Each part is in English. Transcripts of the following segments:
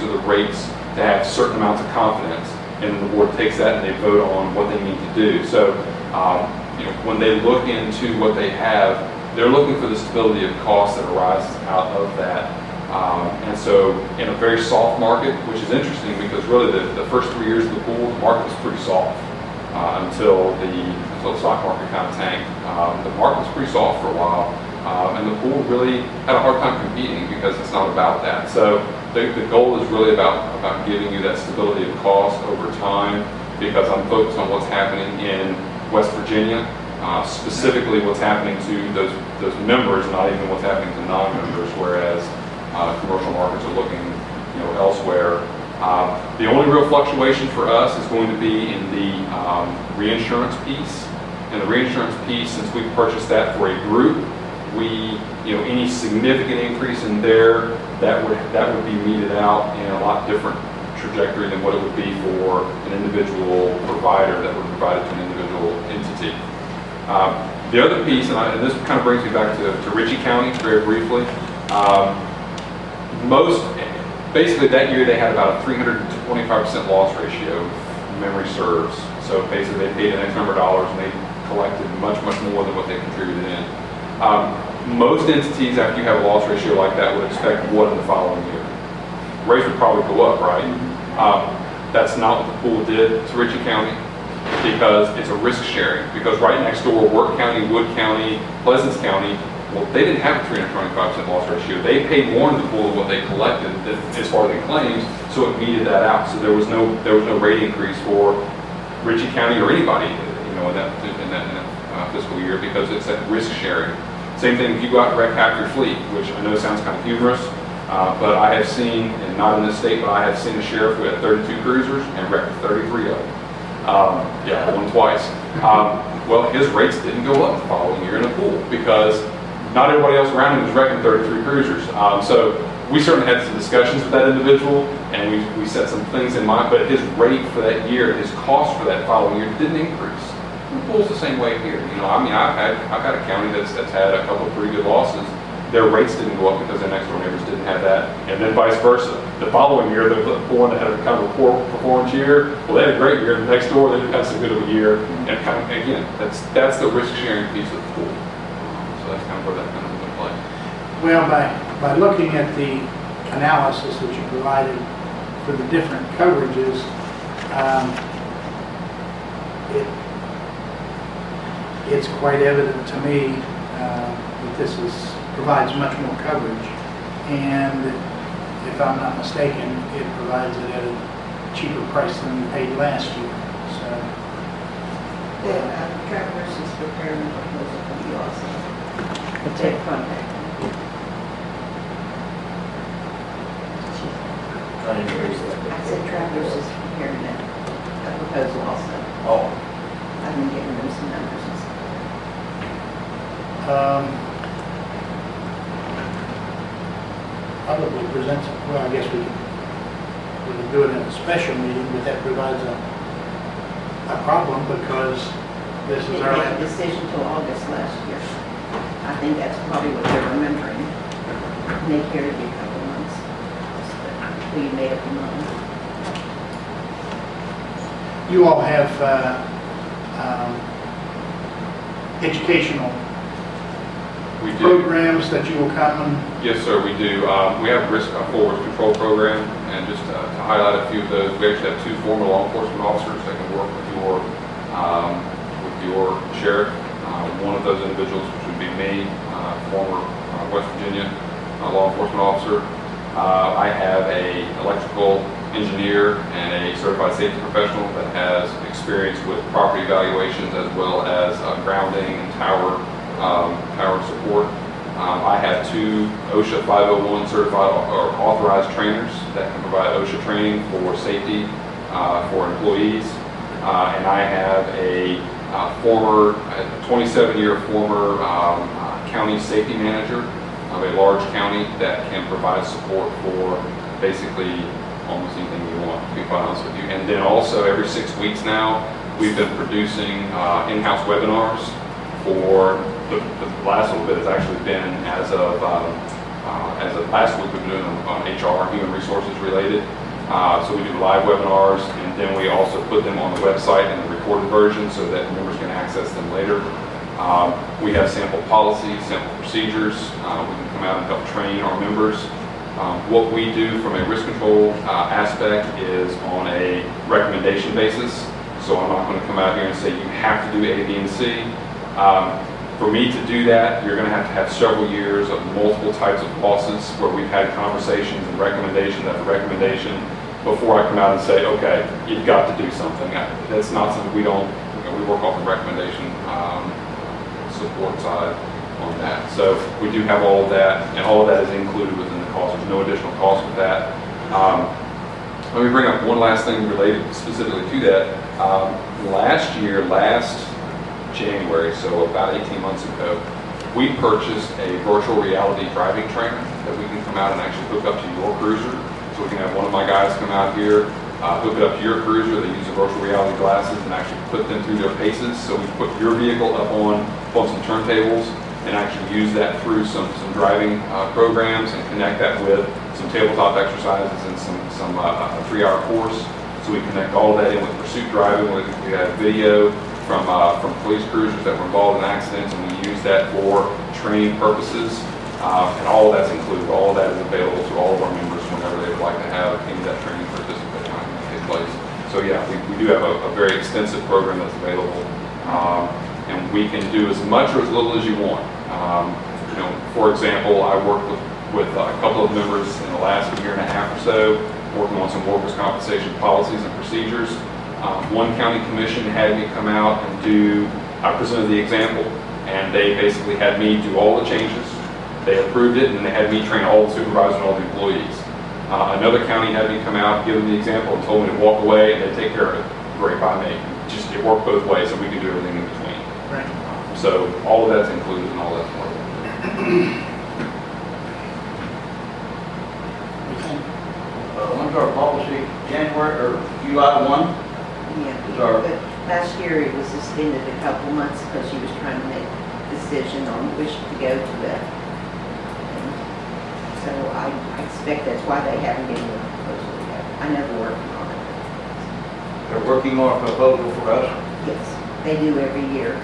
for the rates to have certain amounts of confidence, and then the board takes that and they vote on what they need to do. So, when they look into what they have, they're looking for the stability of cost that arises out of that. And so, in a very soft market, which is interesting because really the first 3 years of the pool, the market was pretty soft until the stock market kind of tanked. The market was pretty soft for a while. And the pool really had a hard time competing because it's not about that. So the goal is really about giving you that stability of cost over time, because I'm focused on what's happening in West Virginia, specifically what's happening to those members, not even what's happening to non-members, whereas commercial markets are looking elsewhere. The only real fluctuation for us is going to be in the reinsurance piece. And the reinsurance piece, since we purchased that for a group, any significant increase in there, that would be meted out in a lot different trajectory than what it would be for an individual provider that would provide it to an individual entity. The other piece, and this kind of brings me back to Ritchie County very briefly. Basically that year they had about a 325% loss ratio, if memory serves. So basically they paid an X number of dollars and they collected much, much more than what they contributed in. Most entities, after you have a loss ratio like that, would expect what in the following year? Rates would probably go up, right? That's not what the pool did to Ritchie County, because it's a risk sharing. Because right next door, Work County, Wood County, Pleasants County, well, they didn't have a 325% loss ratio. They paid more in the pool of what they collected as far as the claims, so it meted that out. So there was no rate increase for Ritchie County or anybody, in that fiscal year, because it's that risk sharing. Same thing if you go out and wreck half your fleet, which I know sounds kind of humorous, but I have seen, and not in this state, but I have seen a sheriff who had 32 cruisers and wrecked 33 of them. One twice. Well, his rates didn't go up the following year in the pool because not everybody else around him was wrecking 33 cruisers. So we certainly had some discussions with that individual, and we set some things in mind, but his rate for that year, his cost for that following year didn't increase. The pool's the same way here. I've had a county that's had a couple of pretty good losses. Their rates didn't go up because their next door neighbors didn't have that, and then vice versa. The following year, the one that had a kind of a poor performance year, well, they had a great year. The next door, they didn't have so good of a year, and kind of, again, that's the risk sharing piece of the pool. So that's kind of where that comes into play. Well, by looking at the analysis that you provided for the different coverages, it's quite evident to me that this provides much more coverage, and if I'm not mistaken, it provides it at a cheaper price than we paid last year. So the Travelers is preparing a proposal for you also. Take contact. I said Travelers is preparing a proposal also. Oh. I've been giving them some numbers and stuff. Probably presents, well, I guess we could do it in a special meeting, but that provides a problem because this is our... They made a decision till August last year. I think that's probably what they're remembering. And they carried it a couple months. We made up the money. You all have educational We do. programs that you will come and... Yes, sir, we do. We have a forward control program, and just to highlight a few of those, we actually have 2 former law enforcement officers that can work with your sheriff. One of those individuals, which would be me, former West Virginia law enforcement officer. I have an electrical engineer and a certified safety professional that has experience with property evaluations as well as grounding and tower support. I have 2 OSHA 501 certified or authorized trainers that can provide OSHA training for safety for employees. And I have a 27-year former county safety manager of a large county that can provide support for basically almost anything you want, to be quite honest with you. And then also every 6 weeks now, we've been producing in-house webinars for the last little bit. Has actually been as of as of last week, we've been doing them on HR, human resources related. So we do live webinars, and then we also put them on the website in the recorded version so that members can access them later. We have sample policies, sample procedures. We can come out and help train our members. What we do from a risk control aspect is on a recommendation basis. So I'm not going to come out here and say you have to do A, B, and C. For me to do that, you're going to have several years of multiple types of losses where we've had conversations and recommendation after recommendation before I come out and say, okay, you've got to do something. That's not something we don't, we work off the recommendation support side on that. So we do have all of that, and all of that is included within the cost. There's no additional cost with that. Let me bring up one last thing related specifically to that. Last January, so about 18 months ago, we purchased a virtual reality driving trainer that we can come out and actually hook up to your cruiser. So we can have one of my guys come out here, hook it up to your cruiser. They use the virtual reality glasses and actually put them through their paces. So we put your vehicle up on some turntables and actually use that through some driving programs and connect that with some tabletop exercises and some a 3-hour course. So we connect all of that in with pursuit driving. We have video from police cruisers that were involved in accidents, and we use that for training purposes. And all of that's included. All of that is available to all of our members whenever they would like to have any of that training take place. So yeah, we do have a very extensive program that's available, and we can do as much or as little as you want. For example, I worked with a couple of members in the last year and a half or so, working on some workers' compensation policies and procedures. One county commission had me come out and I presented the example, and they basically had me do all the changes. They approved it, and then they had me train all the supervisors and all the employees. Another county had me come out, give them the example, and told me to walk away, and they take care of it. Great by me. It worked both ways, and we could do everything in between. Right. So all of that's included, and all that's part of it. When's our policy? January or July 1? Yeah, Is our- but last year it was extended a couple months because she was trying to make a decision on which to go to that. And so I expect that's why they haven't given the proposal yet. I know they're working on it. They're working on a proposal for us. Yes, they do every year.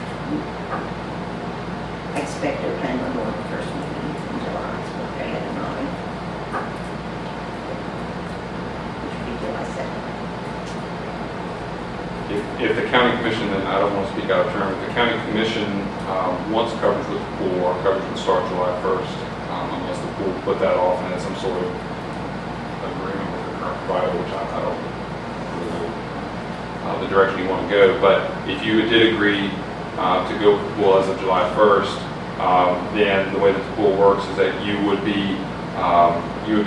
I expect they're planning on going the first meeting in July, so they had in mind. Which would be July 2nd. If the county commission, and I don't want to speak out of turn, if the county commission wants coverage with the pool, our coverage would start July 1st, unless the pool put that off and had some sort of agreement with the current provider, which I don't really know the direction you want to go. But if you did agree to go with the pool as of July 1st, then the way that the pool works is that you would be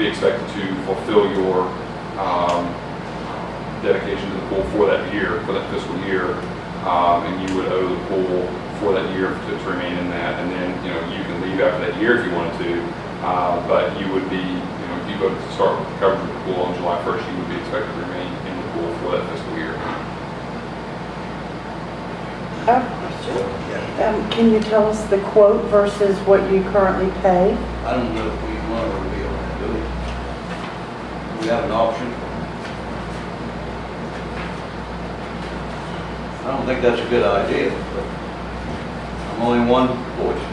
expected to fulfill your dedication to the pool for that year, for that fiscal year, and you would owe the pool for that year to remain in that, and then you can leave after that year if you wanted to, but you would be, if you go to start coverage with the pool on July 1st, you would be expected to remain in the pool for that fiscal year. I have a question. Can you tell us the quote versus what you currently pay? I don't know if we want to be able to do it. We have an option. I don't think that's a good idea, but I'm only one voice.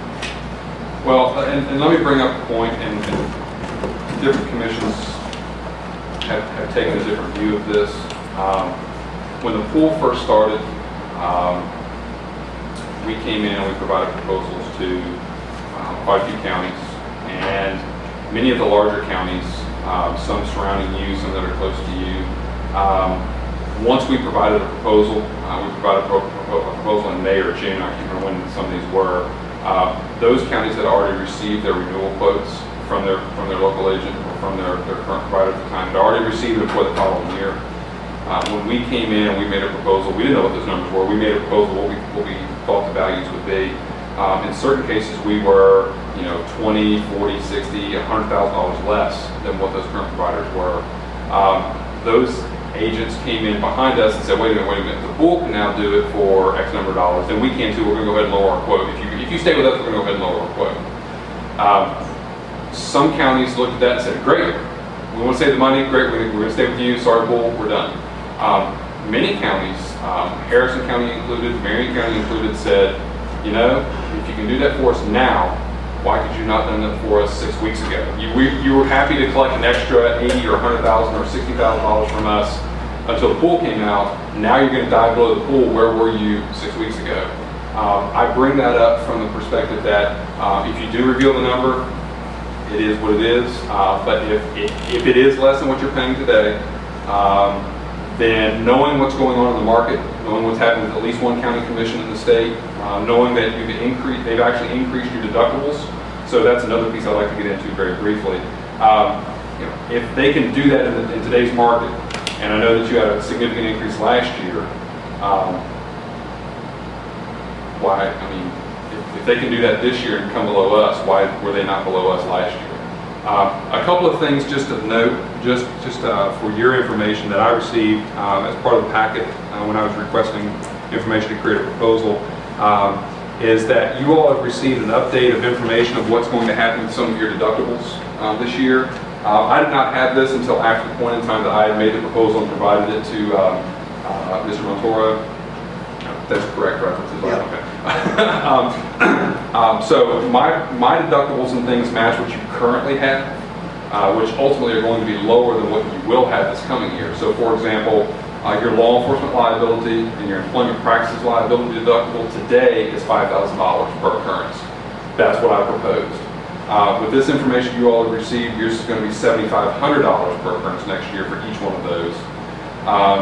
Well, and let me bring up a point, and different commissions have taken a different view of this. When the pool first started, we came in and we provided proposals to quite a few counties, and many of the larger counties, some surrounding you, some that are close to you. Once we provided a proposal, we provided a proposal in May or June, I can't remember when some of these were. Those counties had already received their renewal quotes from their local agent or from their current provider at the time. Had already received it for the following year. When we came in and we made a proposal, we didn't know what those numbers were. We made a proposal what we thought the values would be. In certain cases, we were, $20, $40, $60, $100,000 less than what those current providers were. Those agents came in behind us and said, wait a minute, the pool can now do it for X number of dollars, then we can too. We're going to go ahead and lower our quote. If you stay with us, we're going to go ahead and lower our quote. some counties looked at that and said, great, we want to save the money, great, we're going to stay with you, sorry, bull, we're done. Many counties, Harrison County included, Marion County included, said, you know, if you can do that for us now, why could you not done that for us 6 weeks ago? You were happy to collect an extra $80,000 or $100,000 or $60,000 from us until the pool came out. Now you're going to dive below the pool. Where were you 6 weeks ago? I bring that up from the perspective that if you do reveal the number, it is what it is. But if it is less than what you're paying today, then knowing what's going on in the market, knowing what's happening with at least one county commission in the state, knowing that they've actually increased your deductibles. So that's another piece I'd like to get into very briefly. You know, if they can do that in today's market, and I know that you had a significant increase last year, why? I mean, if they can do that this year and come below us, why were they not below us last year? A couple of things just to note, just for your information that I received as part of the packet when I was requesting information to create a proposal, is that you all have received an update of information of what's going to happen with some of your deductibles this year. I did not have this until after the point in time that I had made the proposal and provided it to Mr. Montoya. That's correct references, right? Okay. So my deductibles and things match what you currently have, which ultimately are going to be lower than what you will have this coming year. So for example, your law enforcement liability and your employment practices liability deductible today is $5,000 per occurrence. That's what I proposed. With this information you all have received, yours is going to be $7,500 per occurrence next year for each one of those.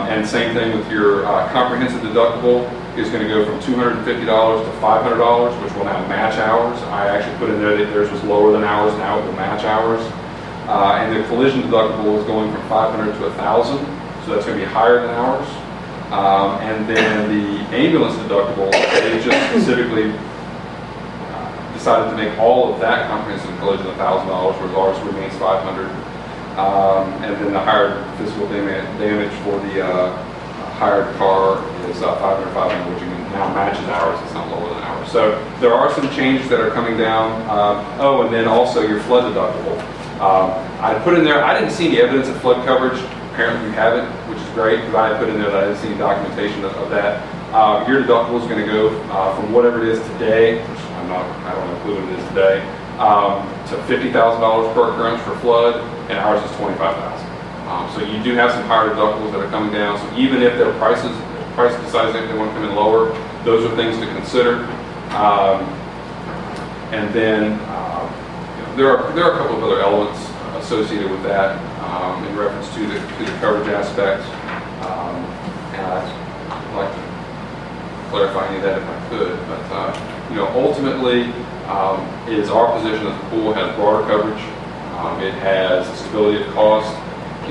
And same thing with your comprehensive deductible is going to go from $250 to $500, which will now match ours. I actually put in there that theirs was lower than ours, now it will match ours. And the collision deductible is going from $500 to $1,000, so that's going to be higher than ours. And then the ambulance deductible, they just specifically decided to make all of that comprehensive collision $1,000, whereas ours remains $500. And then the higher physical damage for the hired car is $500, which now matches ours. It's not lower than ours. So there are some changes that are coming down. Oh, and then also your flood deductible. I put in there, I didn't see any evidence of flood coverage. Apparently you haven't, which is great, because I had put in there that I didn't see any documentation of that. Your deductible is going to go from whatever it is today, which I don't include what it is today, to $50,000 per occurrence for flood, and ours is $25,000. So you do have some higher deductibles that are coming down. So even if their price decides if they want to come in lower, those are things to consider. And then there are a couple of other elements associated with that in reference to the coverage aspects. And I'd like to clarify any of that if I could. But ultimately, it is our position that the pool has broader coverage. It has stability of cost.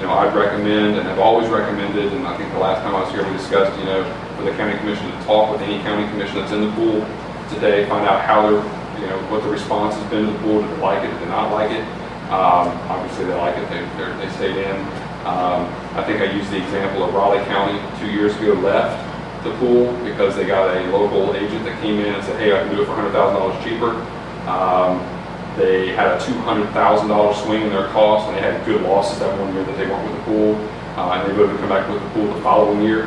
I'd recommend and have always recommended, and I think the last time I was here we discussed, for the county commission to talk with any county commission that's in the pool today, find out how they're, what the response has been to the pool. Did they like it? Did they not like it? Obviously they like it. They stayed in. I think I used the example of Raleigh County 2 years ago left the pool because they got a local agent that came in and said, hey, I can do it for $100,000 cheaper. They had a $200,000 swing in their cost, and they had good losses that one year that they weren't with the pool, and they voted to come back with the pool the following year.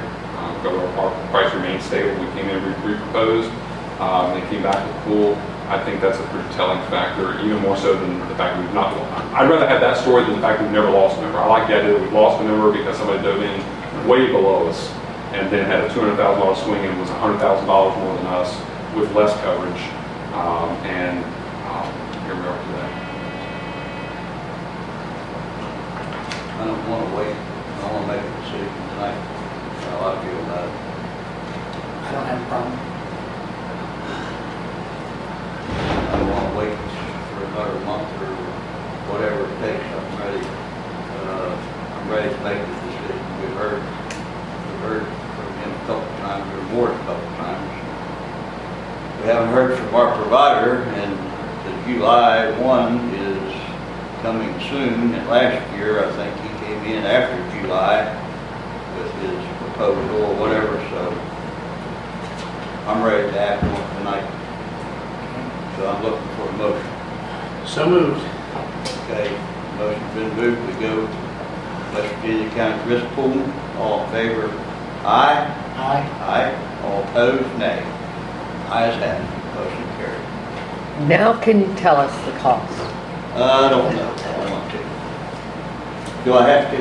Because our price remained stable, we came in and re-proposed. They came back with the pool. I think that's a pretty telling factor, even more so than the fact that we've not. I'd rather have that story than the fact we've never lost a member. I like the idea that we've lost a member because somebody dove in way below us, and then had a $200,000 swing and was $100,000 more than us with less coverage, and here we are today. I don't want to wait. I want to make a decision tonight. How I feel about it. I don't have a problem. I don't want to wait for another month or whatever it takes. I'm ready to make the decision. We've heard from him a couple of times, or more than a couple of times. We haven't heard from our provider, and the July 1 is coming soon. And last year, I think he came in after July with his proposal or whatever, so I'm ready to act on it tonight. So I'm looking for a motion. So moved. Okay, motion's been moved to go to West Virginia County Risk Pool. All in favor, aye. Aye. Aye. All opposed, nay. Ayes have it, motion carried. Now can you tell us the cost? I don't know if I want to. Do I have to?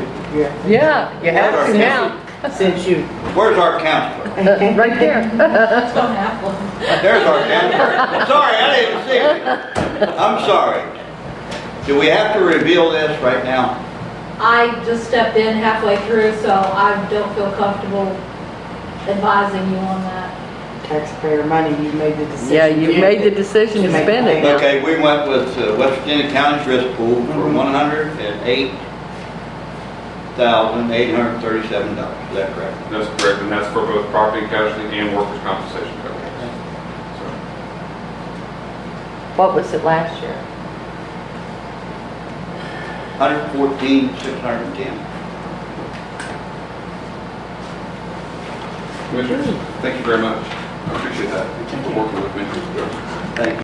Yeah, you have to now. Since you, Where's our counselor? Right there. There's our counselor. Sorry, I didn't see it. I'm sorry. Do we have to reveal this right now? I just stepped in halfway through, so I don't feel comfortable advising you on that. taxpayer money, you made the decision. Yeah, you made the decision to spend it now. Okay, we went with West Virginia County's risk pool for $108,837. Is that correct? That's correct, and that's for both property and casualty and workers' compensation coverage. So, What was it last year? 114,610. Commissioners, thank you very much. I appreciate that. Thank you. For working with me. Thank you.